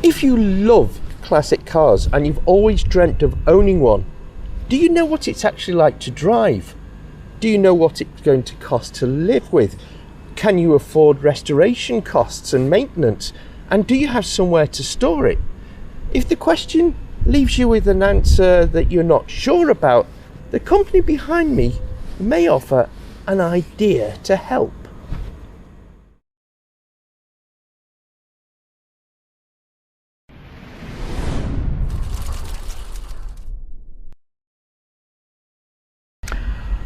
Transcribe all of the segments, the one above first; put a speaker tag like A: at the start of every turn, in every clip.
A: If you love classic cars and you've always dreamt of owning one, do you know what it's actually like to drive? Do you know what it's going to cost to live with? Can you afford restoration costs and maintenance? And do you have somewhere to store it? If the question leaves you with an answer that you're not sure about, the company behind me may offer an idea to help.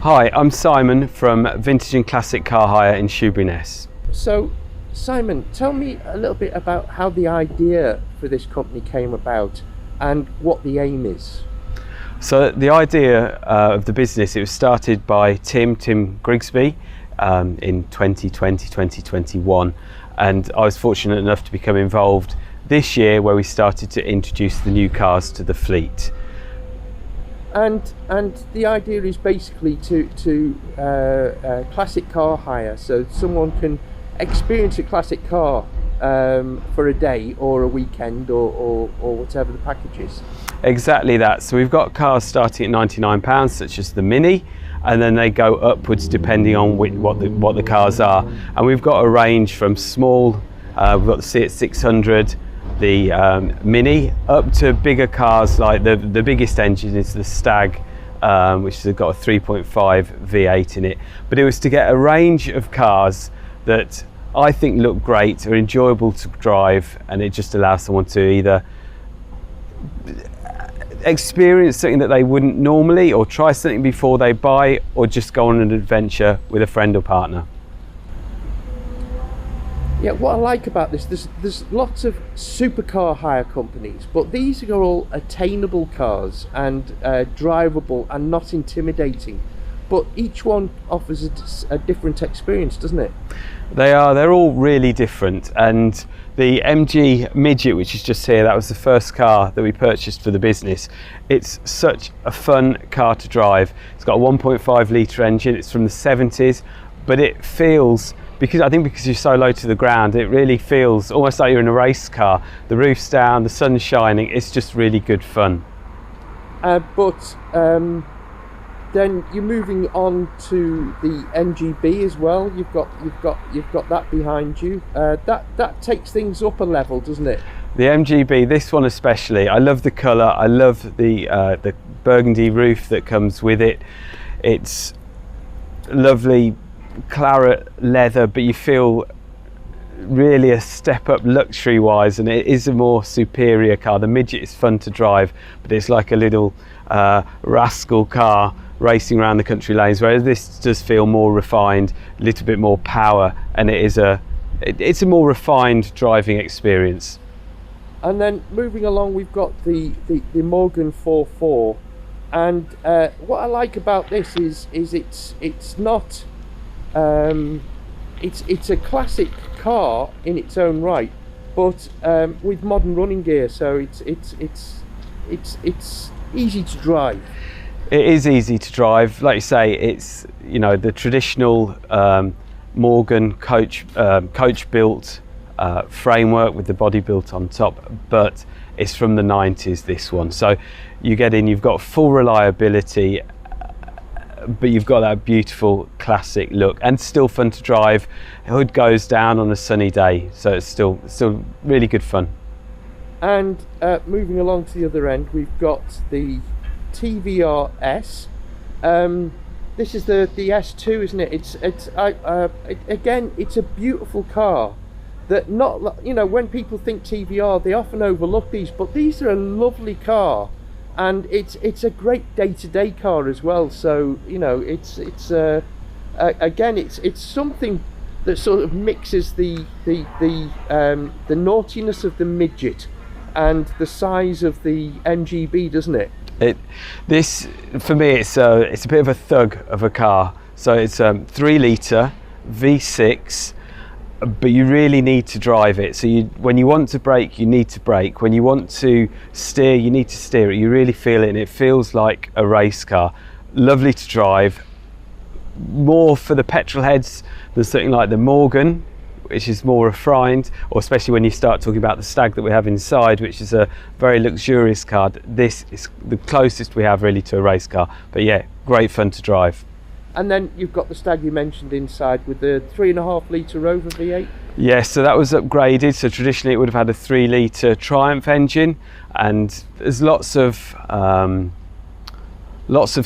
B: Hi, I'm Simon from Vintage and Classic Car Hire in Shoebury-Ness.
A: So, Simon, tell me a little bit about how the idea for this company came about and what the aim is.
B: So the idea of the business, it was started by Tim Grigsby in 2020-2021, and I was fortunate enough to become involved this year where we started to introduce the new cars to the fleet.
A: And the idea is basically to classic car hire, so someone can experience a classic car for a day or a weekend or whatever the package is.
B: Exactly that. So we've got cars starting at £99, such as the Mini, and then they go upwards depending on what the cars are. And we've got a range from small, we've got the Seat 600, the Mini, up to bigger cars like the biggest engine is the Stag, which has got a 3.5 V8 in it. But it was to get a range of cars that I think look great, are enjoyable to drive, and it just allows someone to either experience something that they wouldn't normally, or try something before they buy, or just go on an adventure with a friend or partner.
A: Yeah, what I like about this, there's lots of supercar hire companies, but these are all attainable cars and drivable and not intimidating. But each one offers a different experience, doesn't it?
B: They're all really different. And the MG Midget, which is just here, that was the first car that we purchased for the business. It's such a fun car to drive. It's got a 1.5 litre engine, it's from the 70s, but it feels, because you're so low to the ground, it really feels almost like you're in a race car. The roof's down, the sun's shining, it's just really good fun.
A: Then you're moving on to the MGB as well. You've got that behind you. That takes things up a level, doesn't it?
B: The MGB, this one especially, I love the colour. I love the burgundy roof that comes with it. It's lovely claret leather, but you feel really a step up luxury wise, and it is a more superior car. The Midget is fun to drive, but it's like a little rascal car racing around the country lanes, whereas this does feel more refined, a little bit more power, and it's a more refined driving experience.
A: And then moving along, we've got the Morgan 4.4, and what I like about this is it's not it's a classic car in its own right, but with modern running gear, so it's easy to drive.
B: It is easy to drive. Like you say, it's, you know, the traditional Morgan coach built framework with the body built on top, but it's from the 90s, this one. So you get in, you've got full reliability, but you've got that beautiful classic look and still fun to drive. Hood goes down on a sunny day, so it's still really good fun.
A: And moving along to the other end, we've got the TVR S. This is the S2, isn't it? Again, it's a beautiful car that, not, you know, when people think TVR, they often overlook these, but these are a lovely car, and it's a great day-to-day car as well. So, you know, again, it's something that sort of mixes the naughtiness of the Midget and the size of the MGB, doesn't it?
B: This for me, it's a bit of a thug of a car. So it's 3 litre V6, but you really need to drive it. So when you want to brake, you need to brake. When you want to steer, you need to steer it. You really feel it, and it feels like a race car. Lovely to drive. More for the petrol heads than something like the Morgan, which is more refined, or especially when you start talking about the Stag that we have inside, which is a very luxurious car. This is the closest we have really to a race car, but yeah, great fun to drive.
A: And then you've got the Stag you mentioned inside with the 3.5 litre Rover V8.
B: Yes, so that was upgraded. So traditionally it would have had a 3 litre Triumph engine, and there's lots of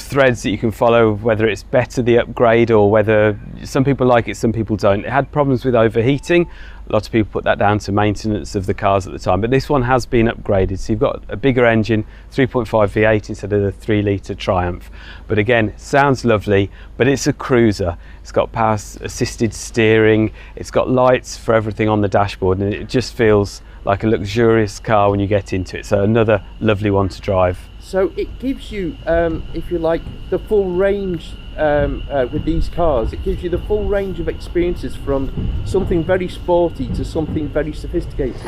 B: threads that you can follow, whether it's better the upgrade or whether some people like it, some people don't. It had problems with overheating. A lot of people put that down to maintenance of the cars at the time, but this one has been upgraded. So you've got a bigger engine, 3.5 V8 instead of the 3 litre Triumph. But again, sounds lovely, but it's a cruiser. It's got power assisted steering, it's got lights for everything on the dashboard, and it just feels like a luxurious car when you get into it. So another lovely one to drive.
A: So it gives you, if you like, the full range with these cars. It gives you the full range of experiences from something very sporty to something very sophisticated.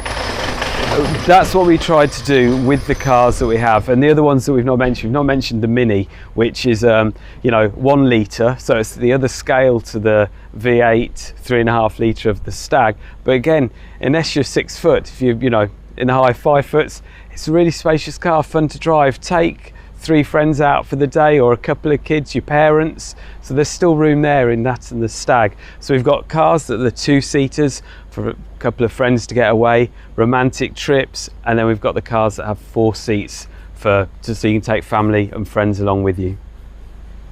B: That's what we tried to do with the cars that we have, and the other ones that we've not mentioned the Mini, which is 1 litre, so it's the other scale to the V8 3.5 litre of the Stag. But again, unless you're 6 foot, if you're in the high 5 foots, it's a really spacious car, fun to drive. Take 3 friends out for the day, or a couple of kids, your parents, so there's still room there in that and the Stag. So we've got cars that are 2-seaters for a couple of friends to get away, romantic trips, and then we've got the cars that have 4 seats so you can take family and friends along with you.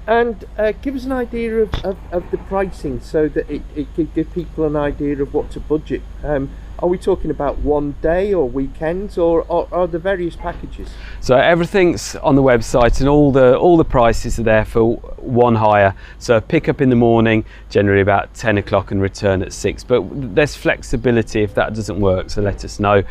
A: And give us an idea of the pricing, so that it could give people an idea of what to budget. Are we talking about one day or weekends, or are there various packages?
B: So everything's on the website, and all the prices are there for one hire. So pick up in the morning, generally about 10 o'clock, and return at 6. But there's flexibility if that doesn't work, so let us know.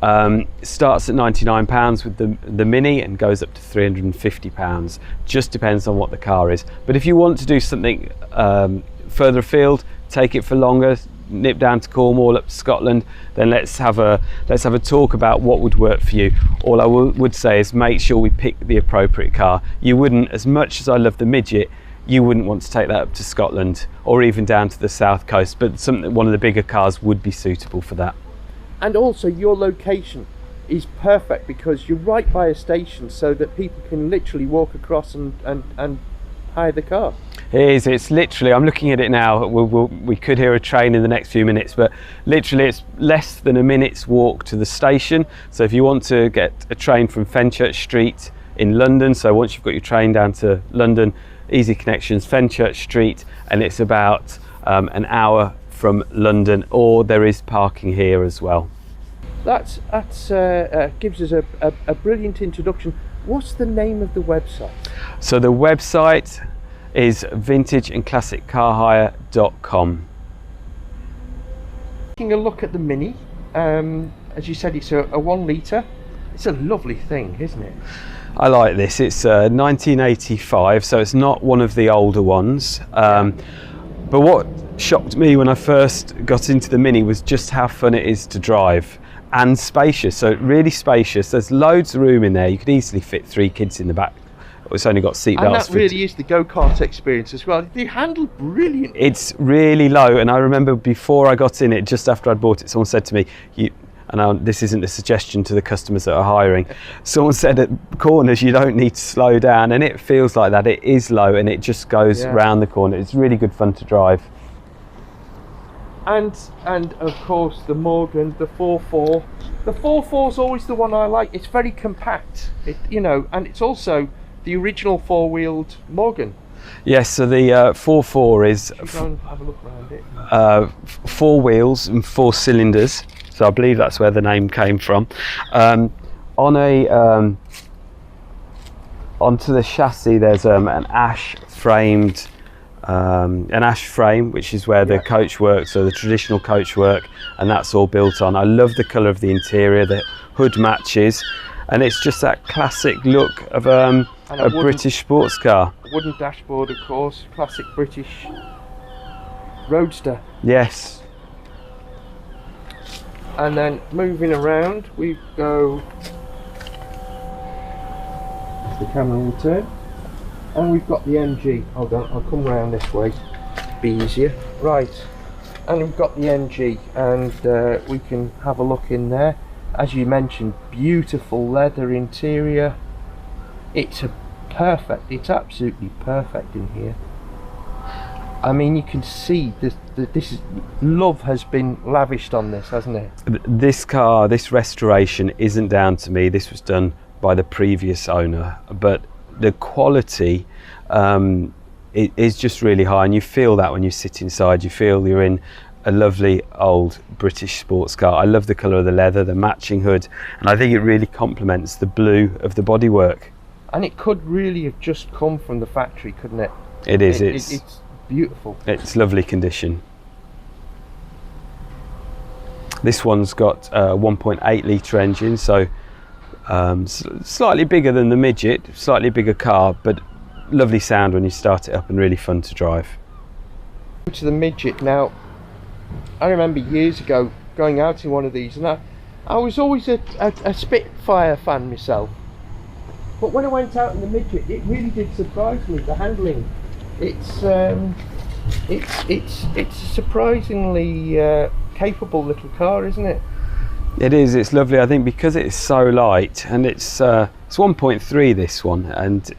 B: It starts at £99 with the Mini and goes up to £350. Just depends on what the car is. But if you want to do something further afield, take it for longer, nip down to Cornwall, up to Scotland, then let's have a talk about what would work for you. All I would say is make sure we pick the appropriate car. You wouldn't, as much as I love the Midget, you wouldn't want to take that up to Scotland or even down to the south coast, but one of the bigger cars would be suitable for that.
A: And also your location is perfect because you're right by a station, so that people can literally walk across and hire the car.
B: It is, it's literally, I'm looking at it now, we could hear a train in the next few minutes, but literally it's less than a minute's walk to the station. So if you want to get a train from Fenchurch Street in London, so once you've got your train down to London, easy connections, Fenchurch Street, and it's about an hour from London, or there is parking here as well.
A: That's gives us a brilliant introduction. What's the name of the website?
B: So the website is vintageandclassiccarhire.com.
A: Taking a look at the Mini, as you said, it's a 1 litre. It's a lovely thing, isn't it?
B: I like this. It's 1985, so it's not one of the older ones. But what shocked me when I first got into the Mini was just how fun it is to drive, and spacious. So really spacious. There's loads of room in there. You could easily fit 3 kids in the back. It's only got seat belts.
A: And that really is the go-kart experience as well. They handle brilliantly.
B: It's really low, and I remember before I got in it, just after I'd bought it, someone said to me, this isn't a suggestion to the customers that are hiring, someone said at corners you don't need to slow down, and it feels like that. It is low and it just goes round the corner. It's really good fun to drive.
A: And of course the Morgan, the 4.4. The 4.4 is always the one I like. It's very compact, and it's also the original 4-wheeled Morgan.
B: Yes, so the 4.4 is
A: go and have a look around it.
B: 4 wheels and 4 cylinders. So I believe that's where the name came from. Onto the chassis, there's an ash frame, which is where the coach works, so the traditional coach work, and that's all built on. I love the colour of the interior. The hood matches, and it's just that classic look of a British sports car.
A: A wooden dashboard, of course, classic British roadster.
B: Yes.
A: And then moving around, we go. The camera will turn, and we've got the MG. Hold on, I'll come round this way. Be easier. Right. and we've got the NG, and we can have a look in there. As you mentioned, beautiful leather interior. It's it's absolutely perfect in here. I mean, you can see love has been lavished on this, hasn't it?
B: This car, this restoration isn't down to me. This was done by the previous owner, but the quality it is just really high, and you feel that when you sit inside. You feel you're in a lovely old British sports car. I love the colour of the leather, the matching hood, and I think it really complements the blue of the bodywork.
A: And it could really have just come from the factory, couldn't it?
B: It is.
A: It's beautiful.
B: It's lovely condition. This one's got a 1.8 litre engine, so slightly bigger than the Midget, slightly bigger car, but lovely sound when you start it up and really fun to drive.
A: To the Midget now, I remember years ago going out in one of these, and I was always a Spitfire fan myself. But when I went out in the Midget, it really did surprise me. The handling, it's a surprisingly capable little car, isn't it?
B: It is. It's lovely. I think because it's so light, and it's 1.3 this one, and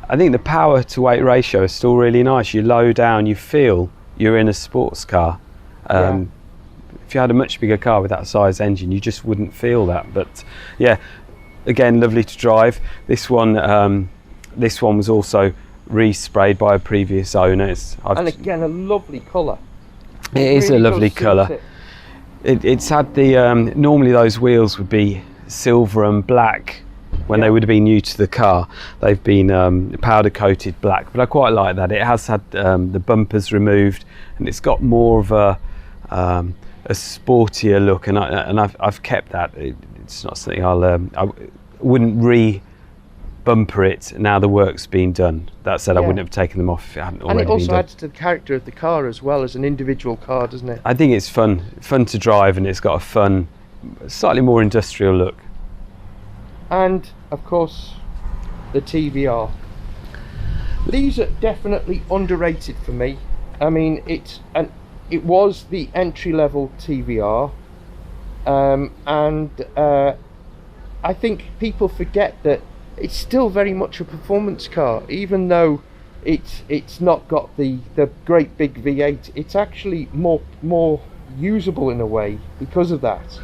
B: I think the power to weight ratio is still really nice. You low down, you feel you're in a sports car.
A: Yeah.
B: If you had a much bigger car with that size engine, you just wouldn't feel that. But yeah, again, lovely to drive. This one was also resprayed by a previous owner.
A: And again, a lovely colour.
B: It is a lovely colour. It's had the normally those wheels would be silver and black when they would have been new to the car. They've been powder coated black, but I quite like that. It has had the bumpers removed, and it's got more of a sportier look, and I've kept that. It's not something I wouldn't re-bumper it now the work's been done. That said, I wouldn't have taken them off if it hadn't already been done.
A: And it also adds to the character of the car as well as an individual car, doesn't it?
B: I think it's fun to drive, and it's got a fun, slightly more industrial look. And
A: of course, the TVR. These are definitely underrated for me. I mean, it was the entry-level TVR, and I think people forget that it's still very much a performance car, even though it's not got the great big V8. It's actually more usable in a way because of that.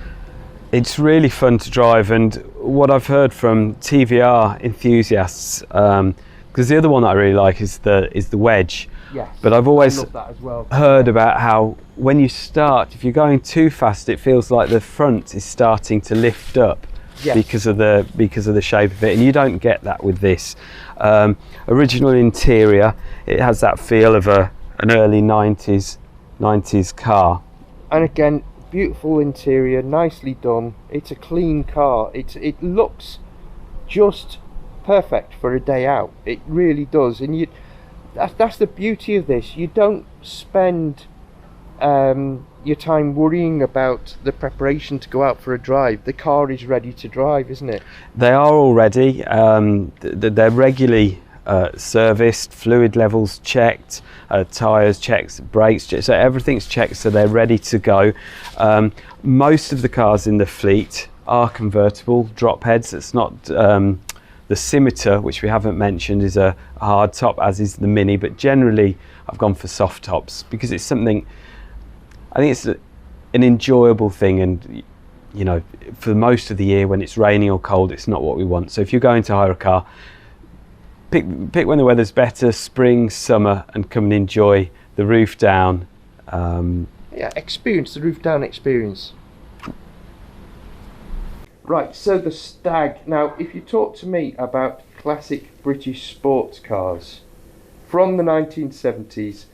B: It's really fun to drive, and what I've heard from TVR enthusiasts, because the other one that I really like is the Wedge.
A: Yes,
B: but I've always
A: love that as well.
B: Heard about how when you start, if you're going too fast, it feels like the front is starting to lift up. Yes. because of the shape of it, and you don't get that with this. Original interior, it has that feel of an early 90s car.
A: And again, beautiful interior, nicely done. It's a clean car. It looks just perfect for a day out. It really does. And that's the beauty of this. You don't spend your time worrying about the preparation to go out for a drive. The car is ready to drive, isn't it?
B: They are already. They're regularly serviced, fluid levels checked, tyres checked, brakes checked, so everything's checked, so they're ready to go. Most of the cars in the fleet are convertible drop heads. It's not the Scimitar, which we haven't mentioned, is a hard top, as is the Mini, but generally I've gone for soft tops because it's something, I think it's an enjoyable thing, and you know, for most of the year when it's raining or cold, it's not what we want. So if you're going to hire a car, pick when the weather's better, spring, summer, and come and enjoy the roof down.
A: Experience the roof down experience. Right, so the Stag. Now, if you talk to me about classic British sports cars from the 1970s,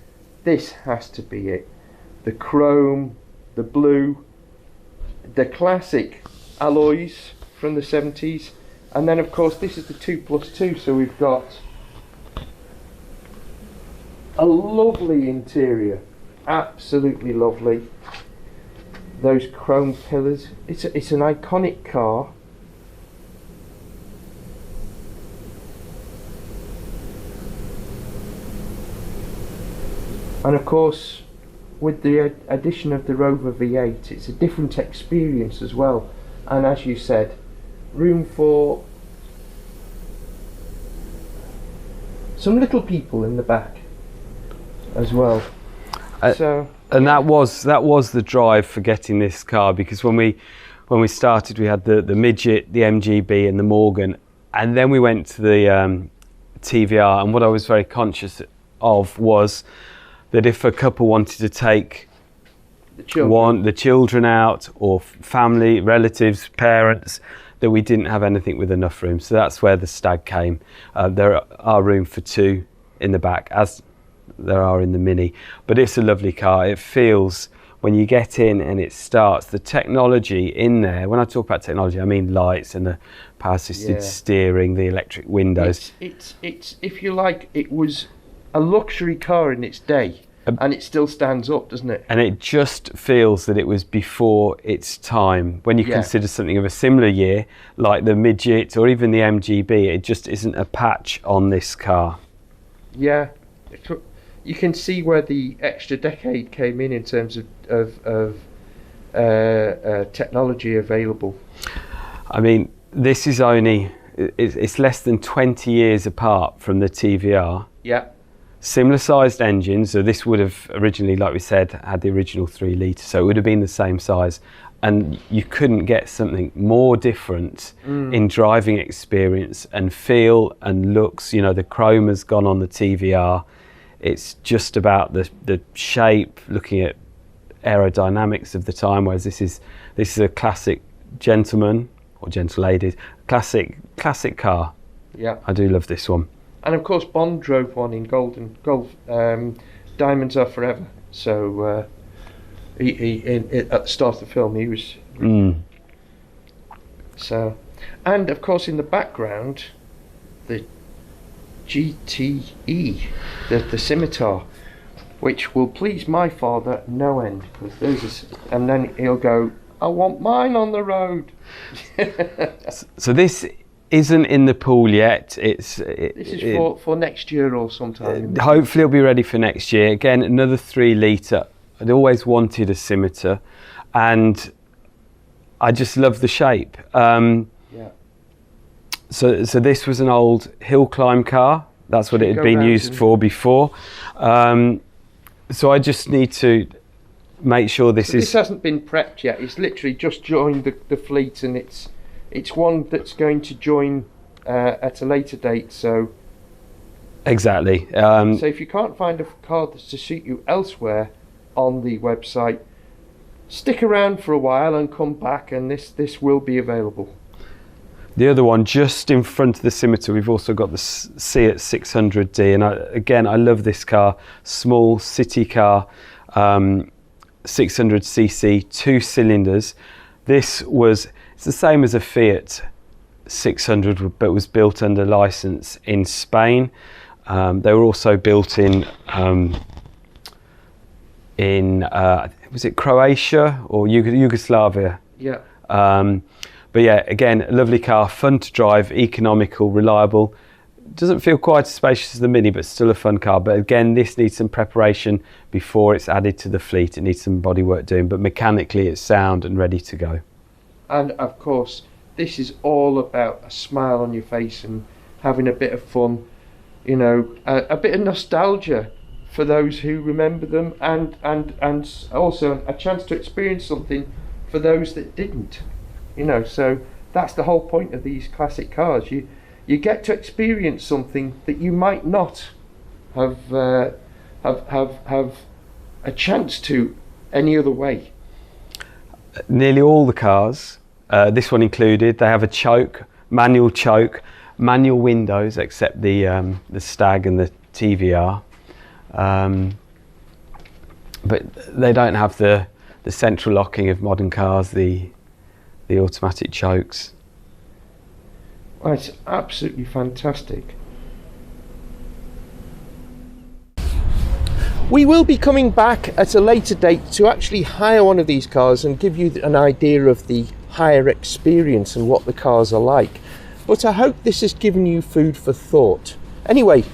A: this has to be it. The chrome, the blue, the classic alloys from the 70s, and then of course this is the 2+2, so we've got a lovely interior, absolutely lovely. Those chrome pillars, it's an iconic car. And of course with the addition of the Rover V8, it's a different experience as well. And as you said, room for some little people in the back as well.
B: And that was the drive for getting this car, because when we started, we had the Midget, the MGB and the Morgan, and then we went to the TVR. And what I was very conscious of was that if a couple wanted to take the children out, or family, relatives, parents, that we didn't have anything with enough room. So that's where the Stag came. There are room for two in the back, as there are in the Mini, but it's a lovely car. It feels, when you get in and it starts, the technology in there, when I talk about technology, I mean lights and the power assisted steering, the electric windows.
A: It's if you like, it was a luxury car in its day, and it still stands up, doesn't it? And
B: it just feels that it was before its time. When you consider something of a similar year, like the Midget or even the MGB, it just isn't a patch on this car.
A: Yeah, you can see where the extra decade came in terms of technology available.
B: I mean, this is only, it's less than 20 years apart from the TVR.
A: Yeah.
B: Similar sized engines, so this would have originally, like we said, had the original 3 litre, so it would have been the same size, and you couldn't get something more different in driving experience and feel and looks. You know, the chrome has gone on the TVR. It's just about the shape, looking at aerodynamics of the time, whereas this is a classic gentleman or gentle ladies, classic car.
A: Yeah, I
B: do love this one.
A: And of course, Bond drove one in Golf. Diamonds Are Forever. So he at the start of the film, he was. So, and of course, in the background, the GTE, the Scimitar, which will please my father no end, because and then he'll go, I want mine on the road.
B: So this isn't in the pool yet. This
A: is for next year or sometime.
B: Hopefully it'll be ready for next year. Again, another 3 litre. I'd always wanted a Scimitar, and I just love the shape. So this was an old hill climb car. That's what it had been used for before. So I just need to make sure this
A: hasn't been prepped yet. It's literally just joined the fleet, and it's one that's going to join at a later date. So
B: exactly.
A: So if you can't find a car that's to suit you elsewhere on the website, stick around for a while and come back, and this will be available.
B: The other one, just in front of the Scimitar, we've also got the Seat 600D, and I love this car. Small city car, 600cc, 2 cylinders. It's the same as a Fiat 600, but was built under license in Spain. They were also built in was it Croatia or Yugoslavia?
A: Yeah.
B: But yeah, again, a lovely car, fun to drive, economical, reliable. Doesn't feel quite as spacious as the Mini, but still a fun car. But again, this needs some preparation before it's added to the fleet. It needs some bodywork doing, but mechanically it's sound and ready to go.
A: And of course, this is all about a smile on your face and having a bit of fun, you know, a bit of nostalgia for those who remember them, and also a chance to experience something for those that didn't. You know, so that's the whole point of these classic cars. You get to experience something that you might not have a chance to any other way.
B: Nearly all the cars, this one included, they have a choke, manual windows, except the Stag and the TVR, but they don't have the central locking of modern cars, the automatic chokes.
A: Well, it's absolutely fantastic. We will be coming back at a later date to actually hire one of these cars and give you an idea of the hire experience and what the cars are like. But I hope this has given you food for thought. Anyway,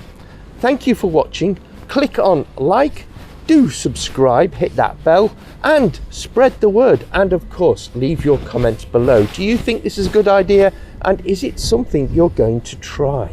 A: thank you for watching. Click on like, do subscribe, hit that bell, and spread the word. And of course, leave your comments below. Do you think this is a good idea? And is it something you're going to try?